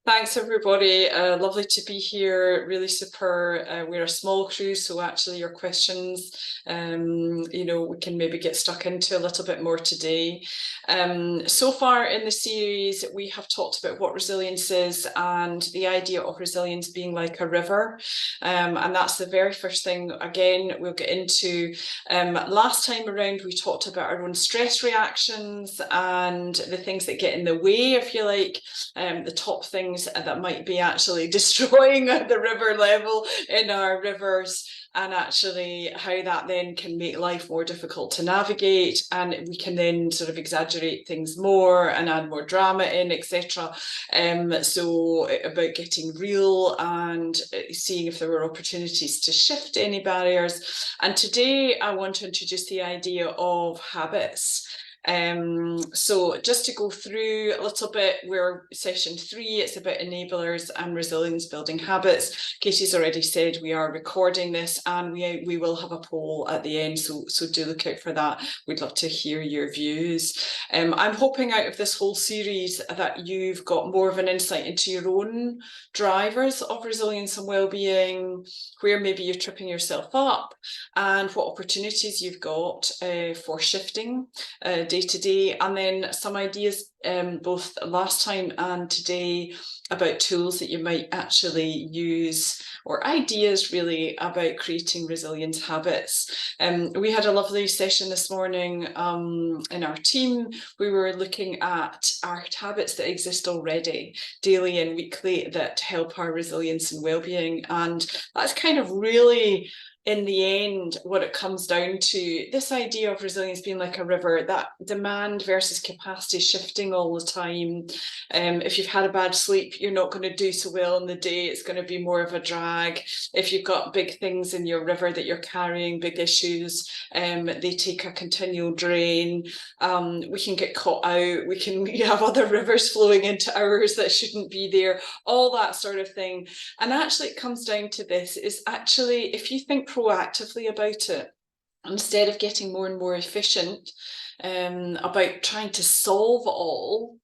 Thanks, everybody. Lovely to be here. Really super. We're a small crew, so actually your questions, we can maybe get stuck into a little bit more today. So far in the series, we have talked about what resilience is and the idea of resilience being like a river. And that's the very first thing, again, we'll get into. Last time around, we talked about our own stress reactions and the things that get in the way, if you like, the top things that might be actually destroying at the river level in our rivers, and actually how that then can make life more difficult to navigate, and we can then sort of exaggerate things more and add more drama in, etc. So about getting real and seeing if there were opportunities to shift any barriers. And today I want to introduce the idea of habits. So just to go through a little bit, we're session 3, it's about enablers and resilience building habits. Katie's already said we are recording this, and we will have a poll at the end, so do look out for that. We'd love to hear your views. I'm hoping out of this whole series that you've got more of an insight into your own drivers of resilience and well-being, where maybe you're tripping yourself up, and what opportunities you've got for shifting day to day, and then some ideas both last time and today about tools that you might actually use, or ideas really about creating resilient habits. We had a lovely session this morning in our team. We were looking at our habits that exist already, daily and weekly, that help our resilience and well-being, and that's kind of really, in the end, what it comes down to, this idea of resilience being like a river, that demand versus capacity shifting all the time. If you've had a bad sleep, you're not going to do so well in the day. It's going to be more of a drag. If you've got big things in your river that you're carrying, big issues, they take a continual drain. We can get caught out. We can have other rivers flowing into ours that shouldn't be there, all that sort of thing. And actually it comes down to this, is actually, if you think proactively about it, instead of getting more and more efficient about trying to solve it all,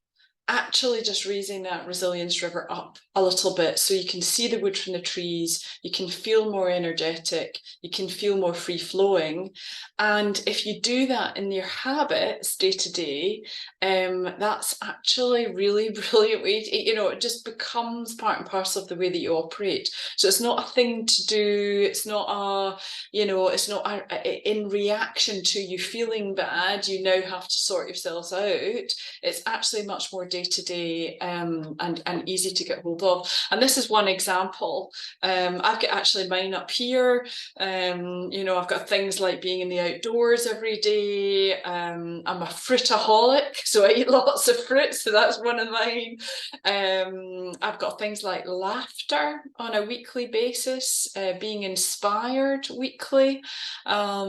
actually just raising that resilience river up a little bit, so you can see the wood from the trees, you can feel more energetic, you can feel more free flowing. And if you do that in your habits day to day, that's actually really brilliant way to, it just becomes part and parcel of the way that you operate. So it's not a thing to do, it's not in reaction to you feeling bad, you now have to sort yourselves out. It's actually much more day-to-day and easy to get hold of. And this is one example. I've got actually mine up here. I've got things like being in the outdoors every day. I'm a fruitaholic, so I eat lots of fruit, so that's one of mine. I've got things like laughter on a weekly basis, being inspired weekly. I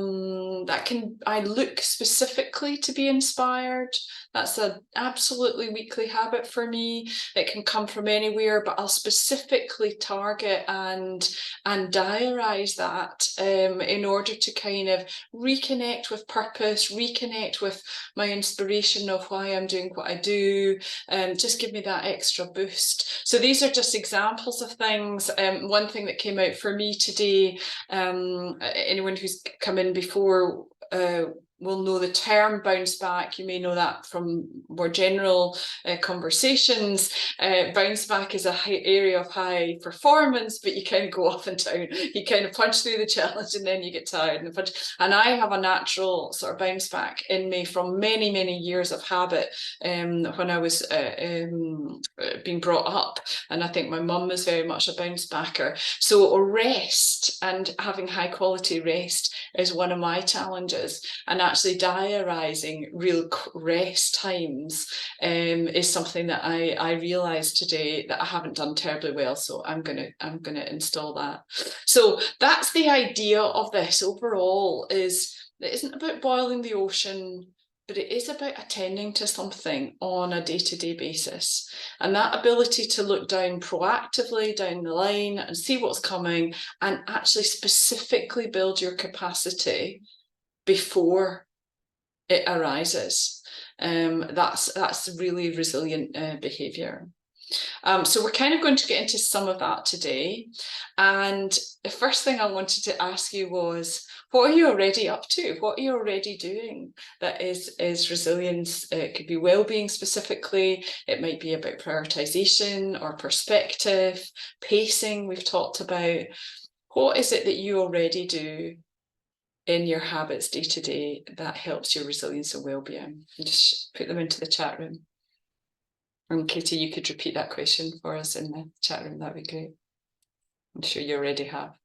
look specifically to be inspired. That's an absolutely weekly habit for me. It can come from anywhere, but I'll specifically target and diarize that in order to kind of reconnect with purpose, reconnect with my inspiration of why I'm doing what I do, just give me that extra boost. So these are just examples of things. One thing that came out for me today, anyone who's come in before will know the term bounce back. You may know that from more general conversations. Bounce back is a area of high performance, but you kind of go off and down. You kind of punch through the challenge and then you get tired and punch. And I have a natural sort of bounce back in me from many, many years of habit when I was being brought up. And I think my mum was very much a bounce backer. So rest and having high quality rest is one of my challenges. And actually diarising real rest times is something that I realised today that I haven't done terribly well, so I'm gonna install that. So that's the idea of this overall, is it isn't about boiling the ocean, but it is about attending to something on a day-to-day basis. And that ability to look down proactively down the line and see what's coming, and actually specifically build your capacity before it arises. That's really resilient behaviour. So we're kind of going to get into some of that today. And the first thing I wanted to ask you was, what are you already up to? What are you already doing that is resilience? It could be well-being specifically. It might be about prioritization or perspective, pacing we've talked about. What is it that you already do in your habits day to day that helps your resilience and well-being? And just put them into the chat room. And Katie, you could repeat that question for us in the chat room. That'd be great. I'm sure you already have.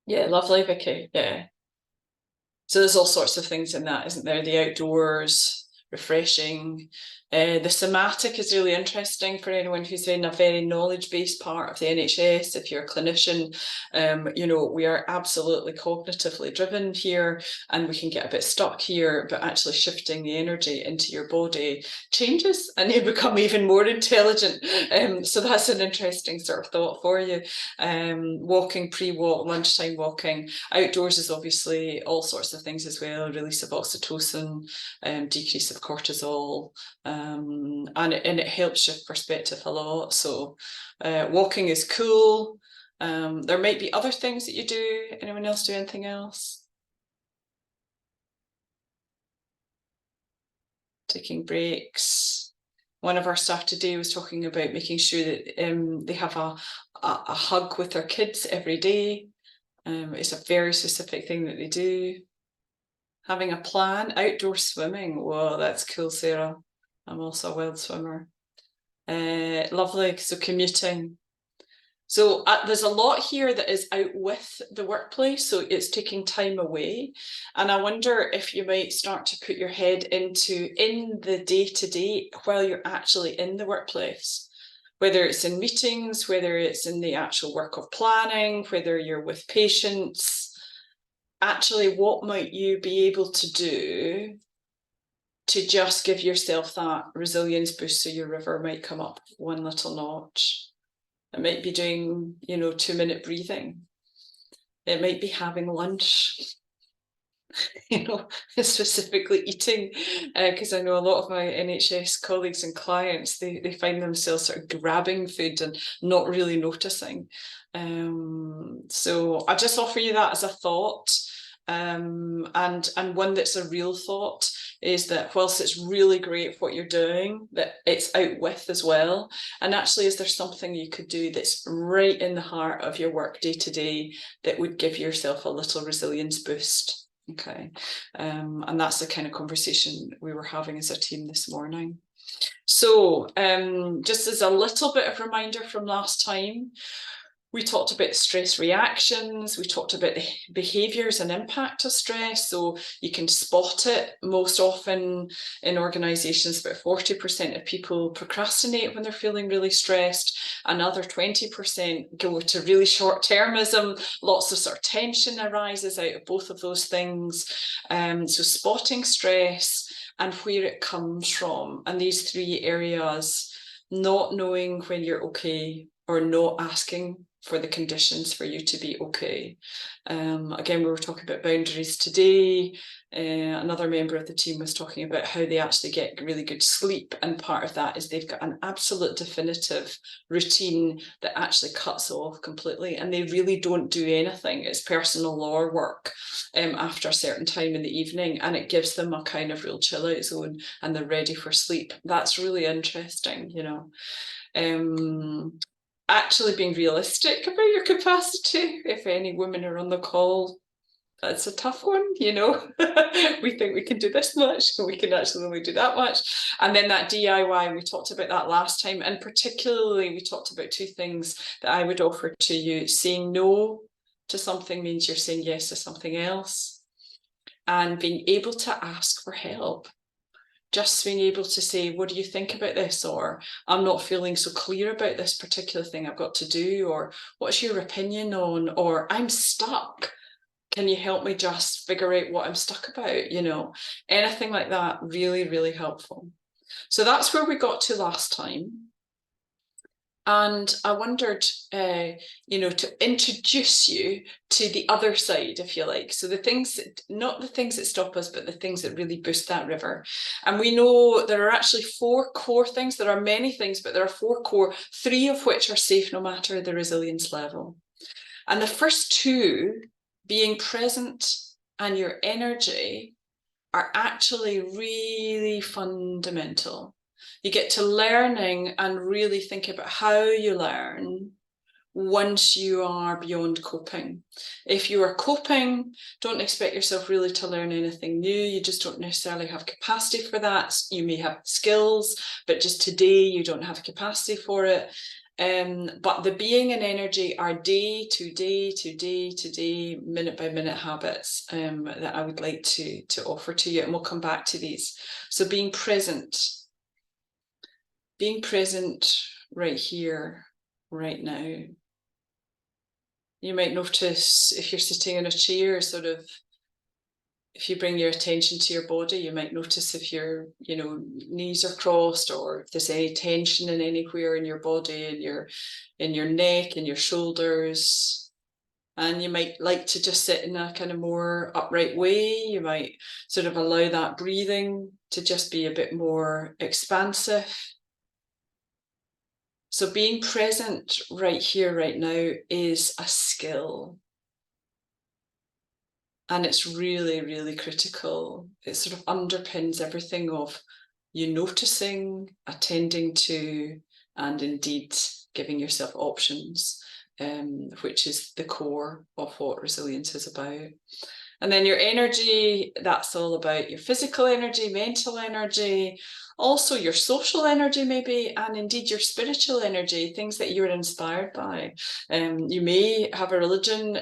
Yeah, lovely, Vicky. Yeah. So there's all sorts of things in that, isn't there? The outdoors, refreshing. The somatic is really interesting for anyone who's in a very knowledge-based part of the NHS. If you're a clinician, you know, we are absolutely cognitively driven here, and we can get a bit stuck here, but actually shifting the energy into your body changes and you become even more intelligent. So that's an interesting sort of thought for you. Walking, pre-walk, lunchtime walking. Outdoors is obviously all sorts of things as well, release of oxytocin, decrease of cortisol, and it helps shift perspective a lot. So walking is cool. There might be other things that you do. Anyone else do anything else? Taking breaks. One of our staff today was talking about making sure that they have a hug with their kids every day. It's a very specific thing that they do. Having a plan, outdoor swimming. Whoa, that's cool, Sarah. I'm also a wild swimmer. Lovely. So commuting. So there's a lot here that is out with the workplace, so it's taking time away. And I wonder if you might start to put your head into in the day-to-day while you're actually in the workplace, whether it's in meetings, whether it's in the actual work of planning, whether you're with patients. Actually, what might you be able to do to just give yourself that resilience boost so your river might come up one little notch? It might be doing, 2-minute breathing. It might be having lunch, specifically eating, because I know a lot of my NHS colleagues and clients, they find themselves sort of grabbing food and not really noticing. So I just offer you that as a thought. And one that's a real thought is that whilst it's really great what you're doing, that it's out with as well. And actually, is there something you could do that's right in the heart of your work day to day that would give yourself a little resilience boost? Okay. And that's the kind of conversation we were having as a team this morning. So just as a little bit of reminder from last time, we talked about stress reactions, we talked about the behaviours and impact of stress, so you can spot it. Most often in organisations, about 40% of people procrastinate when they're feeling really stressed. Another 20% go to really short-termism. Lots of sort of tension arises out of both of those things. So spotting stress and where it comes from, and these three areas, not knowing when you're okay or not asking for the conditions for you to be okay. Again, we were talking about boundaries today. Another member of the team was talking about how they actually get really good sleep, and part of that is they've got an absolute definitive routine that actually cuts off completely, and they really don't do anything. It's personal law work after a certain time in the evening, and it gives them a kind of real chill out zone, and they're ready for sleep. That's really interesting, Actually being realistic about your capacity. If any women are on the call, that's a tough one, we think we can do this much, but we can actually only do that much. And then that DIY, we talked about that last time, and particularly we talked about two things that I would offer to you. Saying no to something means you're saying yes to something else, and being able to ask for help. Just being able to say, what do you think about this? Or I'm not feeling so clear about this particular thing I've got to do. Or what's your opinion on? Or I'm stuck. Can you help me just figure out what I'm stuck about? Anything like that, really, really helpful. So that's where we got to last time. And I wondered, to introduce you to the other side, if you like. So the things, not the things that stop us, but the things that really boost that river. And we know there are actually 4 core things. There are many things, but there are 4 core, 3 of which are safe no matter the resilience level. And the first 2, being present and your energy, are actually really fundamental. You get to learning and really think about how you learn once you are beyond coping. If you are coping, don't expect yourself really to learn anything new. You just don't necessarily have capacity for that. You may have skills, but just today you don't have capacity for it. But the being and energy are day to day to day to day, minute by minute habits that I would like to offer to you, and we'll come back to these. So being present right here, right now. You might notice if you're sitting in a chair, sort of, if you bring your attention to your body, you might notice if your, knees are crossed, or if there's any tension in anywhere in your body, in your neck, in your shoulders. And you might like to just sit in a kind of more upright way. You might sort of allow that breathing to just be a bit more expansive. So being present right here, right now, is a skill. And it's really, really critical. It sort of underpins everything of you noticing, attending to, and indeed giving yourself options, which is the core of what resilience is about. And then your energy, that's all about your physical energy, mental energy, also your social energy maybe, and indeed your spiritual energy, things that you're inspired by. You may have a religion,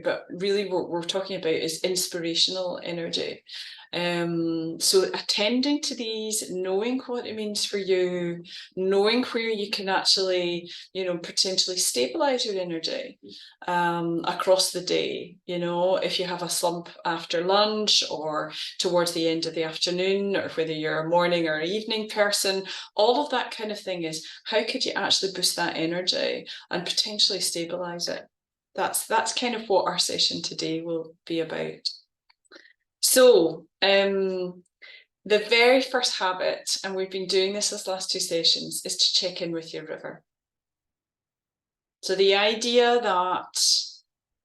but really what we're talking about is inspirational energy. So attending to these, knowing what it means for you, knowing where you can actually, potentially stabilize your energy across the day. If you have a slump after lunch or towards the end of the afternoon, or whether you're a morning or evening person, all of that kind of thing is how could you actually boost that energy and potentially stabilize it? That's kind of what our session today will be about. So, the very first habit, and we've been doing this last 2 sessions, is to check in with your river. So the idea that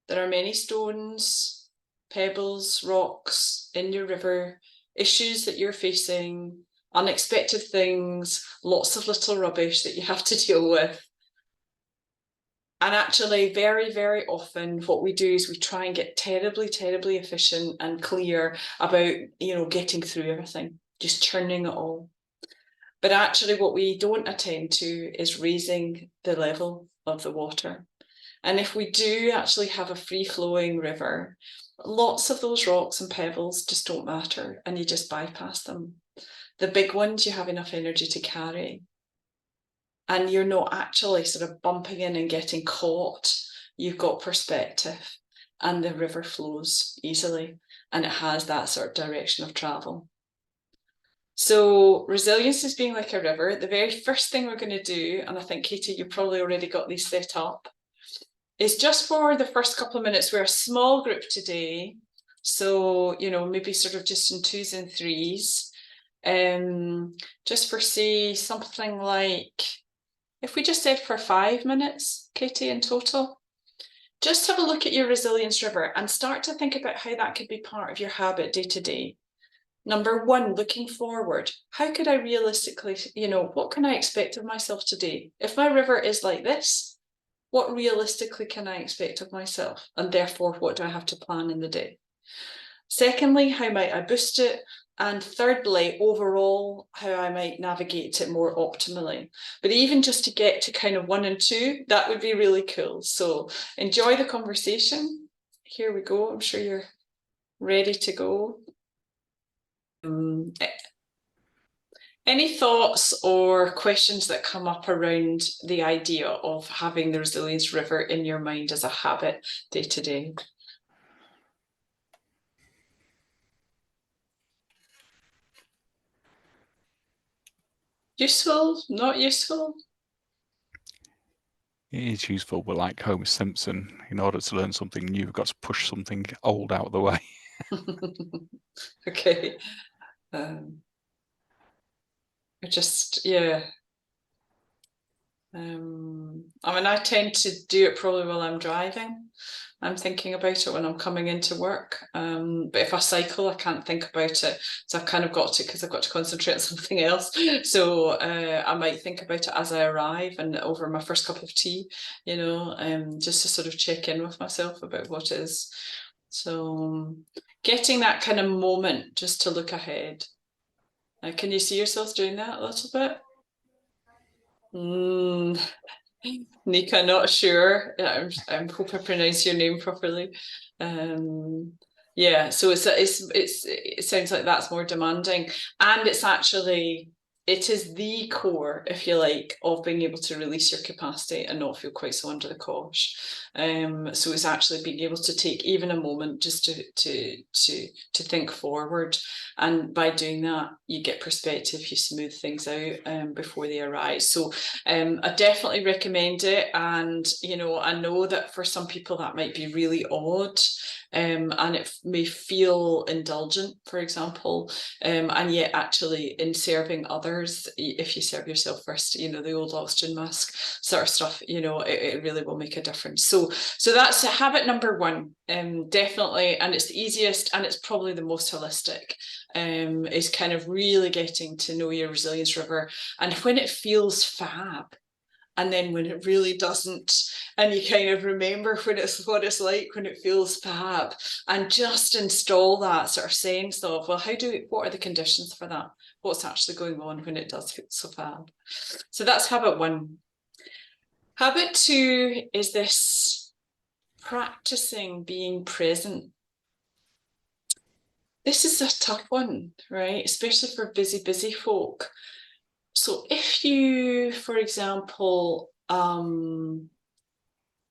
there are many stones, pebbles, rocks in your river, issues that you're facing, unexpected things, lots of little rubbish that you have to deal with. And actually, very, very often, what we do is we try and get terribly, terribly efficient and clear about, getting through everything, just churning it all. But actually, what we don't attend to is raising the level of the water. And if we do actually have a free-flowing river, lots of those rocks and pebbles just don't matter, and you just bypass them. The big ones you have enough energy to carry. And you're not actually sort of bumping in and getting caught. You've got perspective, and the river flows easily, and it has that sort of direction of travel. So resilience is being like a river. The very first thing we're going to do, and I think, Katie, you've probably already got these set up, is just for the first couple of minutes. We're a small group today, so maybe sort of just in 2s and 3s. Just for, say, something like, if we just said for 5 minutes, Katie, in total, just have a look at your resilience river and start to think about how that could be part of your habit day to day. Number 1, looking forward. How could I realistically, what can I expect of myself today? If my river is like this, what realistically can I expect of myself? And therefore, what do I have to plan in the day? Secondly, how might I boost it? And thirdly, overall, how I might navigate it more optimally. But even just to get to kind of 1 and 2, that would be really cool. So enjoy the conversation. Here we go. I'm sure you're ready to go. Any thoughts or questions that come up around the idea of having the resilience river in your mind as a habit day to day? Useful? Not useful? It is useful, but like Homer Simpson, in order to learn something new, you've got to push something old out of the way. Okay. Um, I just, yeah. I mean, I tend to do it probably while I'm driving. I'm thinking about it when I'm coming into work. But if I cycle, I can't think about it. So I've kind of got to, because I've got to concentrate on something else. So I might think about it as I arrive and over my first cup of tea, just to sort of check in with myself about what it is. So getting that kind of moment just to look ahead. Can you see yourself doing that a little bit? Mm, Nika, not sure. I'm hope I pronounce your name properly. Um, yeah, so it sounds like that's more demanding, and it is the core, if you like, of being able to release your capacity and not feel quite so under the cosh. So it's actually being able to take even a moment just to think forward, and by doing that, you get perspective, you smooth things out before they arise. So I definitely recommend it. And, I know that for some people that might be really odd. And it may feel indulgent, for example, and yet actually in serving others, if you serve yourself first, the old oxygen mask sort of stuff, it really will make a difference. So that's habit number one, definitely, and it's the easiest and it's probably the most holistic. Is kind of really getting to know your resilience river, and when it feels fab, and then when it really doesn't, and you kind of remember what it's like when it feels fab, and just install that sort of sense of, well, what are the conditions for that? What's actually going on when it does feel so fab? So that's habit one. Habit two is this practicing being present. This is a tough one, right? Especially for busy folk. So if you, for example,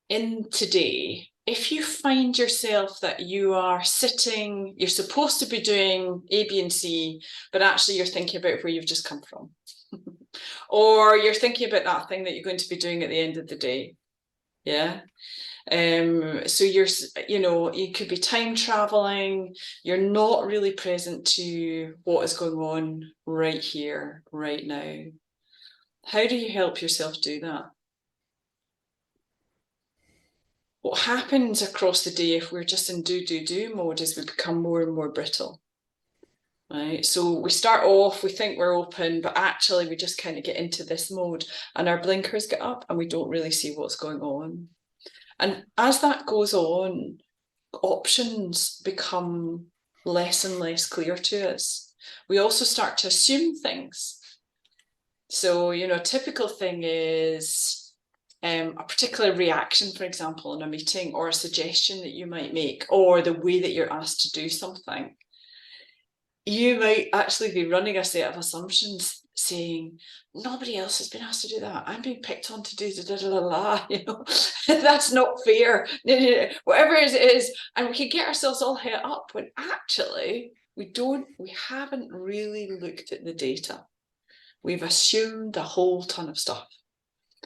in today, if you find yourself that you are sitting, you're supposed to be doing A, B, and C, but actually you're thinking about where you've just come from, or you're thinking about that thing that you're going to be doing at the end of the day. Yeah. So you could be time traveling, you're not really present to what is going on right here, right now. How do you help yourself do that? What happens across the day if we're just in do mode is we become more and more brittle. Right. So we start off, we think we're open, but actually we just kind of get into this mode and our blinkers get up and we don't really see what's going on. And as that goes on, options become less and less clear to us. We also start to assume things. So, a typical thing is a particular reaction, for example, in a meeting, or a suggestion that you might make, or the way that you're asked to do something. You might actually be running a set of assumptions saying, nobody else has been asked to do that. I'm being picked on to do da da da da, that's not fair. Whatever it is, and we can get ourselves all het up when actually we haven't really looked at the data. We've assumed a whole ton of stuff.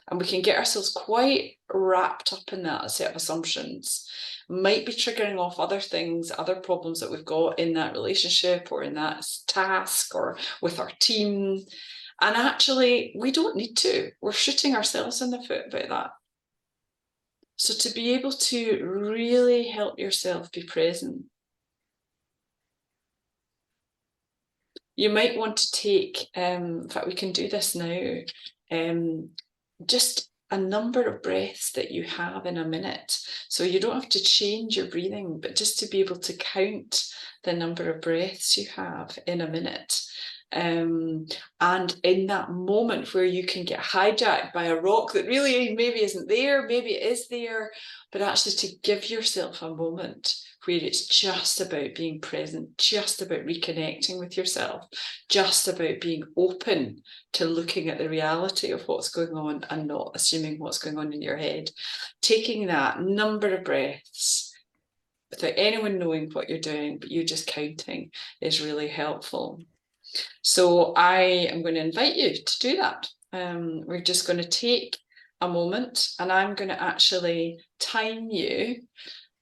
And we can get ourselves quite wrapped up in that set of assumptions, might be triggering off other things, other problems that we've got in that relationship or in that task or with our team. And actually, we don't need to. We're shooting ourselves in the foot about that. So to be able to really help yourself be present, you might want to take, in fact, we can do this now, just a number of breaths that you have in a minute. So you don't have to change your breathing, but just to be able to count the number of breaths you have in a minute. And in that moment where you can get hijacked by a rock that really maybe isn't there, maybe it is there, but actually to give yourself a moment where it's just about being present, just about reconnecting with yourself, just about being open to looking at the reality of what's going on and not assuming what's going on in your head. Taking that number of breaths without anyone knowing what you're doing, but you just counting, is really helpful. So I am going to invite you to do that. We're just going to take a moment, and I'm going to actually time you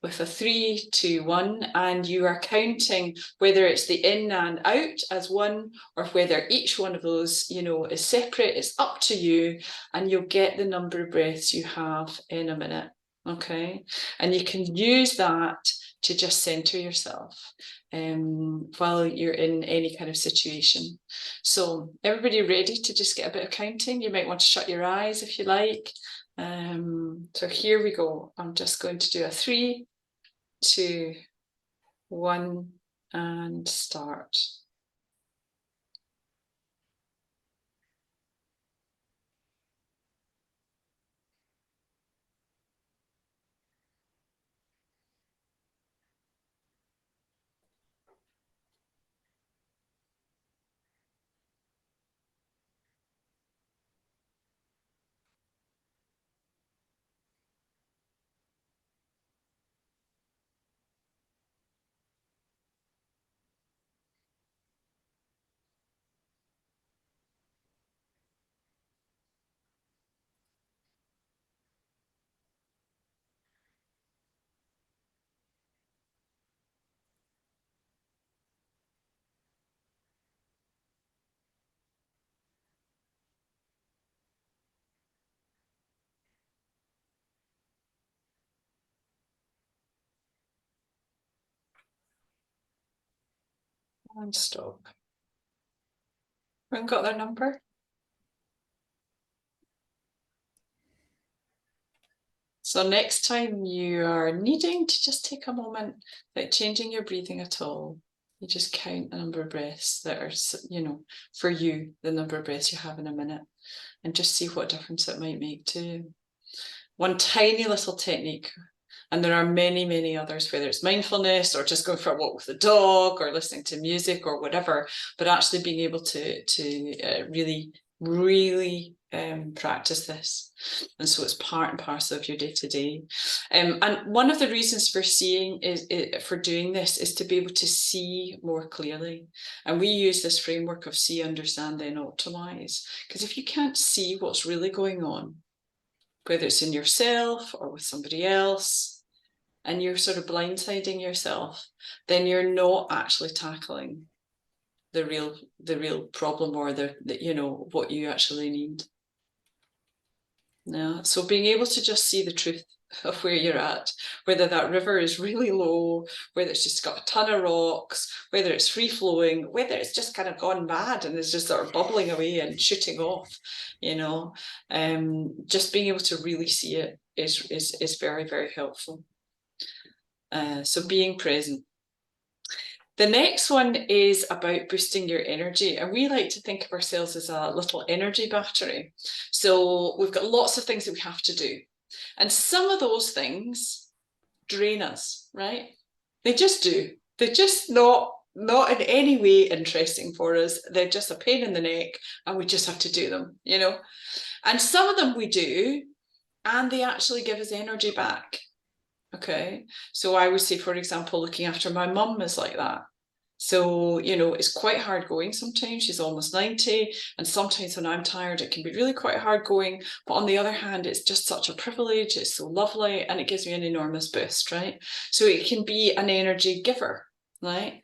with a 3, 2, 1, and you are counting whether it's the in and out as one or whether each one of those, you know, is separate. It's up to you, and you'll get the number of breaths you have in a minute. Okay, and you can use that to just center yourself while you're in any kind of situation. So everybody ready to just get a bit of counting? You might want to shut your eyes if you like. So here we go. I'm just going to do a 3, 2, 1, and start. And stop. Everyone got their number? So next time you are needing to just take a moment, like changing your breathing at all, you just count the number of breaths that are, you know, for you, the number of breaths you have in a minute, and just see what difference it might make to you. One tiny little technique, and there are many, many others, whether it's mindfulness or just going for a walk with the dog or listening to music or whatever, but actually being able to really, really practice this. And so it's part and parcel of your day-to-day. And one of the reasons for for doing this is to be able to see more clearly. And we use this framework of see, understand, then optimize. Because if you can't see what's really going on, whether it's in yourself or with somebody else, and you're sort of blindsiding yourself, then you're not actually tackling the real problem or the you know what you actually need. Yeah. So being able to just see the truth of where you're at, whether that river is really low, whether it's just got a ton of rocks, whether it's free flowing, whether it's just kind of gone mad and is just sort of bubbling away and shooting off, you know, just being able to really see it is very, very helpful. So being present. The next one is about boosting your energy. And we like to think of ourselves as a little energy battery. So we've got lots of things that we have to do. And some of those things drain us, right? They just do. They're just not in any way interesting for us. They're just a pain in the neck and we just have to do them, you know? And some of them we do and they actually give us energy back. Okay. So I would say, for example, looking after my mum is like that. So, you know, it's quite hard going sometimes. She's almost 90. And sometimes when I'm tired, it can be really quite hard going. But on the other hand, it's just such a privilege. It's so lovely. And it gives me an enormous boost, right? So it can be an energy giver, right?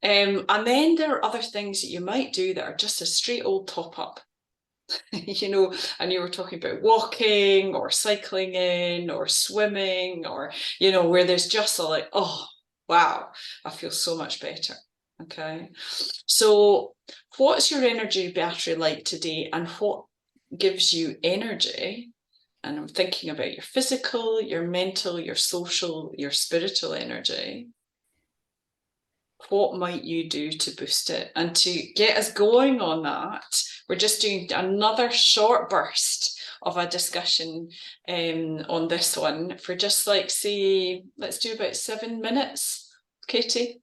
And then there are other things that you might do that are just a straight old top up. You know, and you were talking about walking or cycling in or swimming or, you know, where there's just a like, oh, wow, I feel so much better. Okay. So what's your energy battery like today and what gives you energy? And I'm thinking about your physical, your mental, your social, your spiritual energy. What might you do to boost it? And to get us going on that, we're just doing another short burst of a discussion on this one for just like, say, let's do about 7 minutes, Katie.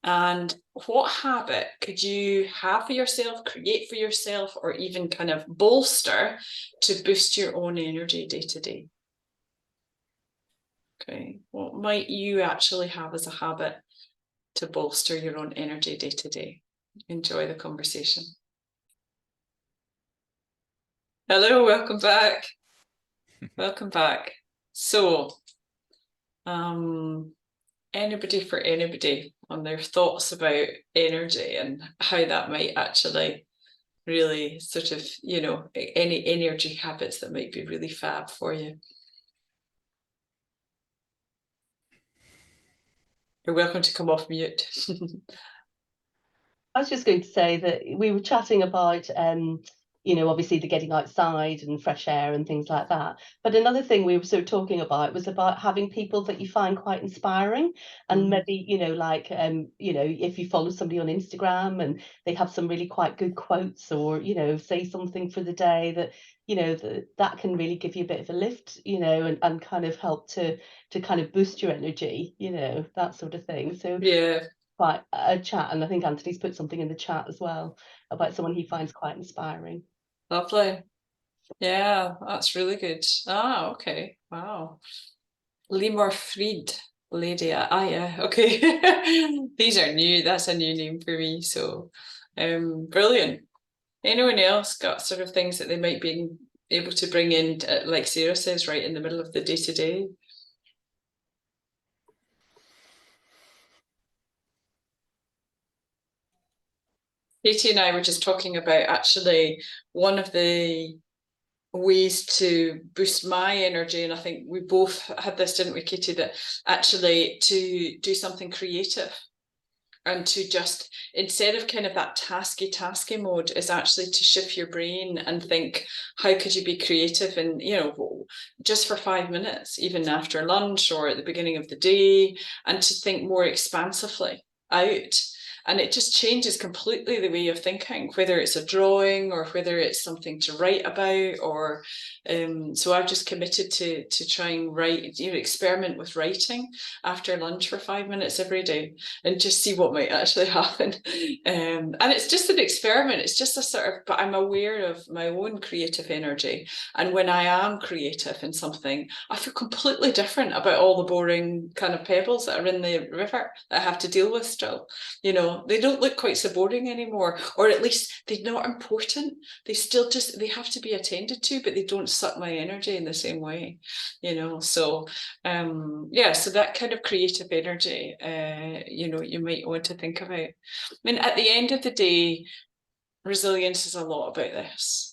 And what habit could you have for yourself, create for yourself, or even kind of bolster to boost your own energy day to day? Okay, what might you actually have as a habit to bolster your own energy day to day? Enjoy the conversation. Hello, welcome back. Welcome back. So, anybody for anybody on their thoughts about energy and how that might actually really sort of, any energy habits that might be really fab for you. You're welcome to come off mute. I was just going to say that we were chatting about, obviously the getting outside and fresh air and things like that. But another thing we were sort of talking about was about having people that you find quite inspiring, and maybe, if you follow somebody on Instagram and they have some really quite good quotes, or, say something for the day that, that can really give you a bit of a lift, and kind of help to kind of boost your energy, that sort of thing. So yeah. Quite a chat, and I think Anthony's put something in the chat as well about someone he finds quite inspiring. Lovely. Yeah, that's really good. Okay. Wow. Lemur Fried, Lydia. Yeah, okay. These are new. That's a new name for me. So, brilliant. Anyone else got sort of things that they might be able to bring in, like Sarah says, right in the middle of the day-to-day? Katie and I were just talking about actually one of the ways to boost my energy, and I think we both had this, didn't we, Katie, that actually to do something creative and to just, instead of kind of that tasky mode, is actually to shift your brain and think, how could you be creative? And, just for 5 minutes, even after lunch or at the beginning of the day, and to think more expansively out. And it just changes completely the way of thinking, whether it's a drawing or whether it's something to write about. Or so I've just committed to try and write, experiment with writing after lunch for 5 minutes every day and just see what might actually happen. And it's just an experiment. It's just a sort of, but I'm aware of my own creative energy. And when I am creative in something, I feel completely different about all the boring kind of pebbles that are in the river that I have to deal with still. They don't look quite so boring anymore, or at least they're not important. They still they have to be attended to, but they don't suck my energy in the same way, So, so that kind of creative energy, you might want to think about. I mean, at the end of the day, resilience is a lot about this.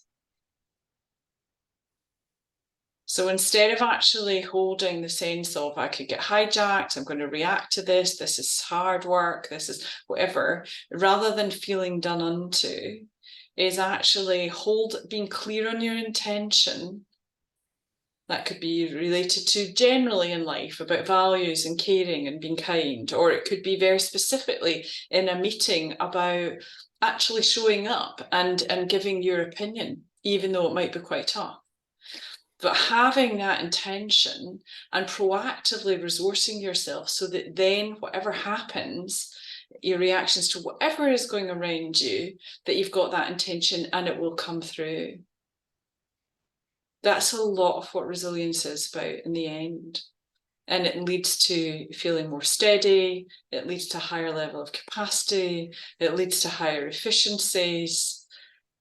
So instead of actually holding the sense of I could get hijacked, I'm going to react to this is hard work, this is whatever, rather than feeling done unto, is actually being clear on your intention. That could be related to generally in life about values and caring and being kind, or it could be very specifically in a meeting about actually showing up and giving your opinion, even though it might be quite tough. But having that intention and proactively resourcing yourself so that then whatever happens, your reactions to whatever is going around you, that you've got that intention and it will come through. That's a lot of what resilience is about in the end. And it leads to feeling more steady, it leads to a higher level of capacity, it leads to higher efficiencies.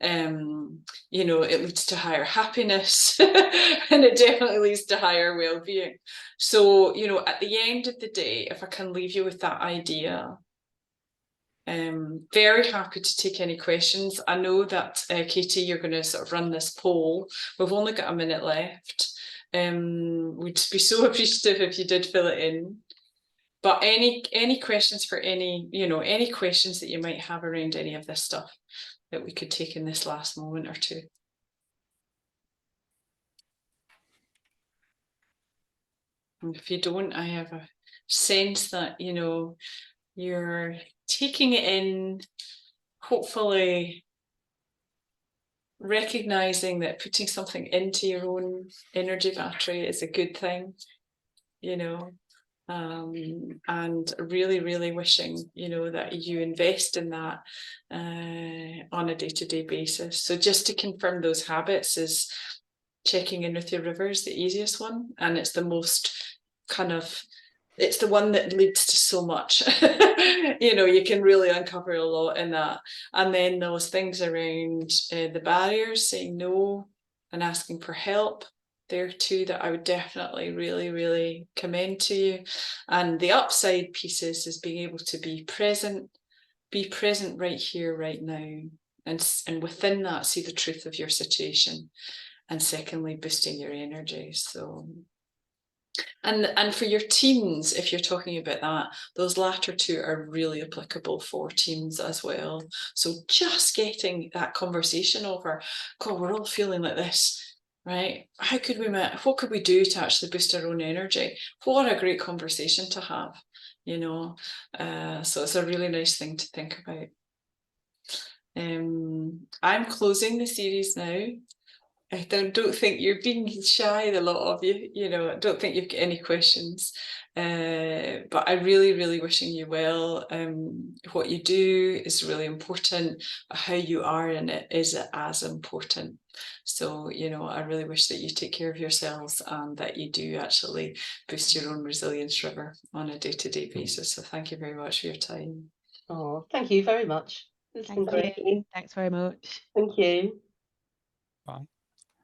It leads to higher happiness and it definitely leads to higher well-being. So, at the end of the day, if I can leave you with that idea, very happy to take any questions. I know that, Katie, you're going to sort of run this poll. We've only got a minute left. We'd be so appreciative if you did fill it in. But any questions for any questions that you might have around any of this stuff that we could take in this last moment or two. And if you don't, I have a sense that, you're taking it in, hopefully recognizing that putting something into your own energy battery is a good thing, and really, really wishing, that you invest in that on a day-to-day basis. So just to confirm those habits is checking in with your rivers, the easiest one, and it's the most it's the one that leads to so much. You can really uncover a lot in that. And then those things around the barriers, saying no and asking for help, there too that I would definitely really commend to you. And the upside pieces is being able to be present right here, right now, and within that see the truth of your situation, and secondly boosting your energy. So and for your teams, if you're talking about that, those latter two are really applicable for teams as well. So just getting that conversation over, God, we're all feeling like this, right? How could we, what could we do to actually boost our own energy? What a great conversation to have, you know. So it's a really nice thing to think about. I'm closing the series now. I don't think you're being shy, a lot of you, you know, I don't think you've got any questions, but I really wishing you well. What you do is really important, but how you are in it is as important. So, you know, I really wish that you take care of yourselves and that you do actually boost your own resilience, River, on a day-to-day basis. So thank you very much for your time. Oh, thank you very much. It's been great. Thank you. Thanks very much. Thank you. Bye.